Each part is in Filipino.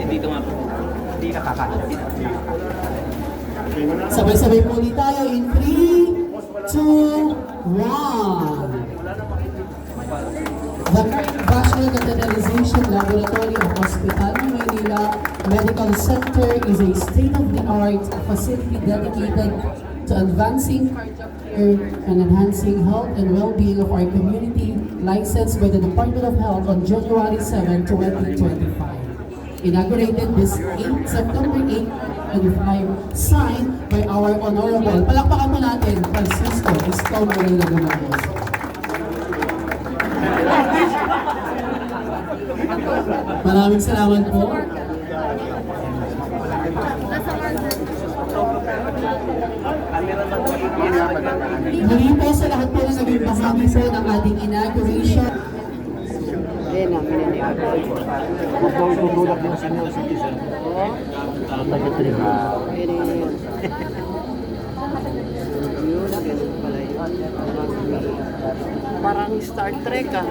Dito nga po. Hindi nakakasya. Sabay-sabay po ulit tayo in 3, 2, 1. The Cardiovascular Catheterization Laboratory of Hospital Manila Medical Center is a state-of-the-art facility dedicated to advancing cardiac care and enhancing health and well-being of our community, licensed by the Department of Health on January 7, 2025. Inaugurated this September 8, 2025, signed by our Honorable, palakpakan mo natin, Francisco Isko Moreno Gomez. Maraming salamat po. Muli po sa lahat po na naging bahagi po ng ating inauguration. Huwag daw itutulak yung senior citizen. Nag-trip. Parang Star Trek ah.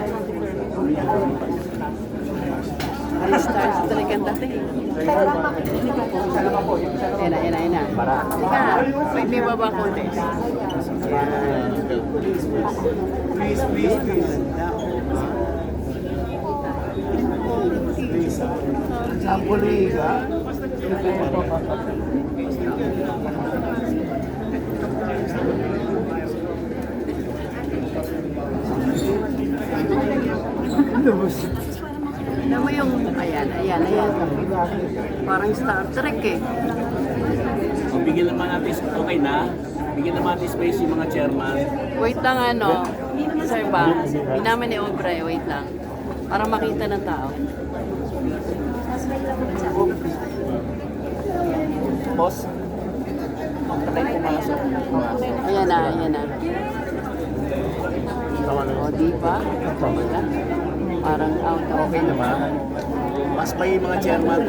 Parang Star Trek ang dating. Ina. Teka, may baba konti. Ang buliga. Alam mo yung, ayan. Parang Star Trek eh. O, bigyan naman natin, okay na. Bigyan naman natin space yung mga chairman. Wait lang ano, sir ba? Binaman ni Obrey, wait lang. Para makita ng tao. Boss, patay pumasok. Ayan na. O, di ba? Parang out of Okay naman. Pas pa yung mga chairman.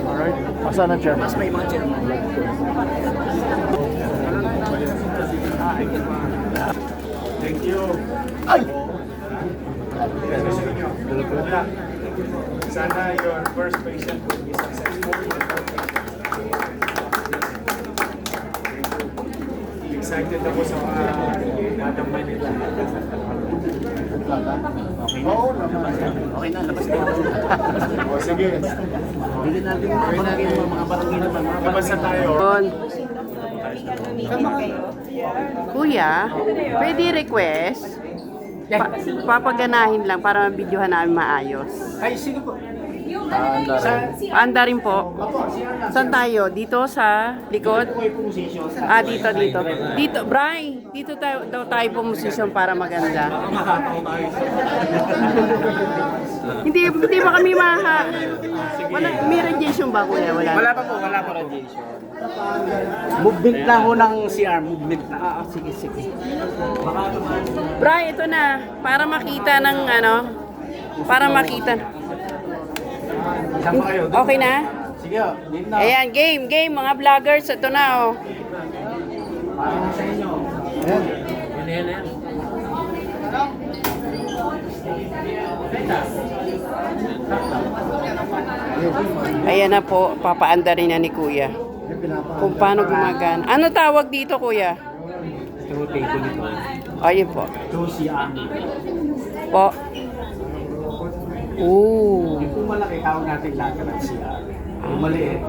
Alright. Asan ang chairman? Pas pa yung mga chairman. Thank you. Ay! Sana your first patient will be successful. Excited ako sa mga Madam Manila. Oo naman. Okay na, labas na. O sige, Bigyan natin yung mga barangay naman. labas na tayo. yun. Kuya, pwede request? Papaganahin lang para mabidyohan namin maayos. Ay, sige po. Paanda rin po. Saan tayo? Dito sa likod? Ah, dito. Dito, Bray, dito daw tayo pumusisyon para maganda. Hindi ba kami wala, may radiation ba kuya? Wala pa radiation. Movement na ho ng CR, movement na. Sige. Bray, ito na. Para makita ng para makita. Saan pa kayo? Okay na? Sige, din na. Ayan, game, mga vloggers. Ito na, oh. Para sa inyo. Yan. Ayan na po, papaanda rin na ni Kuya. Kung paano gumagana. Ano tawag dito, Kuya? Ito table nito. Ayun po. Ito si Ami. Po. Ooh. Yung malaki, tawag natin lahat ng CR. Yung maliit,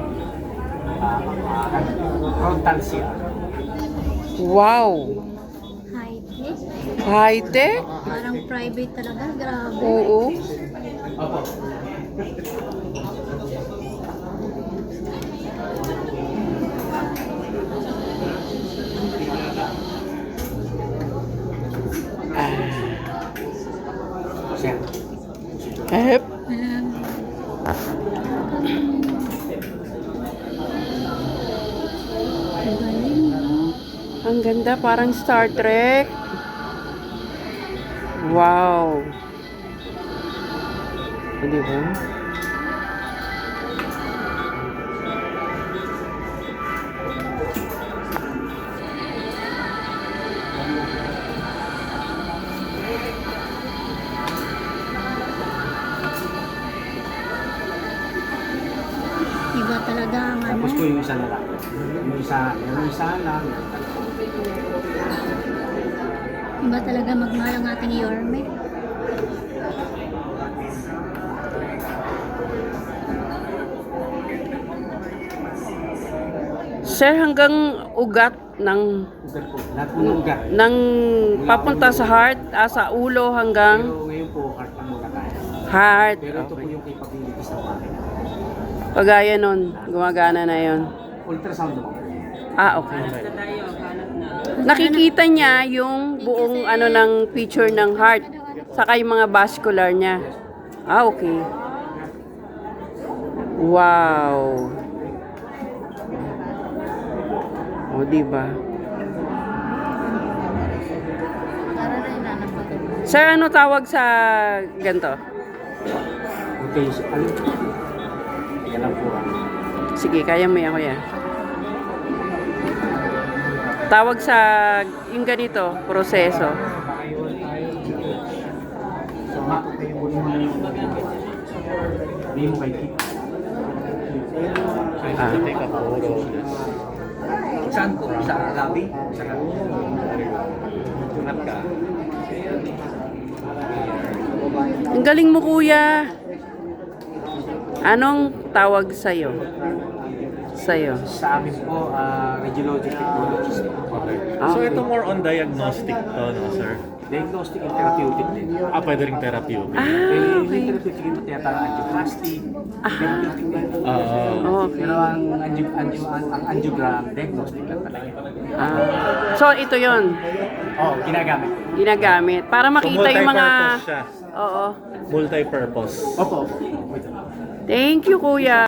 frontal CR. Wow. High-tech. High-tech? Parang private talaga. Grabe. Oo. Opo. Sir. Hep. Ang ganda, parang Star Trek. Wow. Di ba? talaga ang ano. Tapos po yung isa na lang. Yung isa lang. Iba talaga magmahal ang ating Yorme. Sir, hanggang ugat ng Ugat po. Lahat po ng ugat. ng papunta sa heart, sa ulo hanggang Pero ngayon po, heart ang muna kaya. heart. Pero ito po yung capabilities ng makina. Pagaya nun, gumagana na yon. Ultrasound naman po. Okay. Nakikita niya yung buong ano ng picture ng heart, saka yung mga vascular niya. Okay. Wow. O, diba? Sir, ano tawag sa ganito? Okay, so, ano? Yan lang po. Sige, kaya mo yan, kuya. Tawag sa yung ganito, proseso. So, mako kayo po yung hindi mo kay Kip. Saan po? Sa lobby? Sa lobby. Tunat ka. Ang galing mo, kuya. Anong tawag sa'yo? Sa'yo? Sa amin po, radiologic technologist po. So ito more on diagnostic to, no, sir? Diagnostic and therapeutic din. Pwede ring therapeutic. Yung therapeutic yung tinatawag angioplasty, therapeutic din. Okay. Pero ang angiogram, diagnostic lang talaga. So, ito yon Ginagamit. ginagamit. Para makita yung mga... Multi-purpose siya. Oo. Multi-purpose. Opo. Thank you, kuya.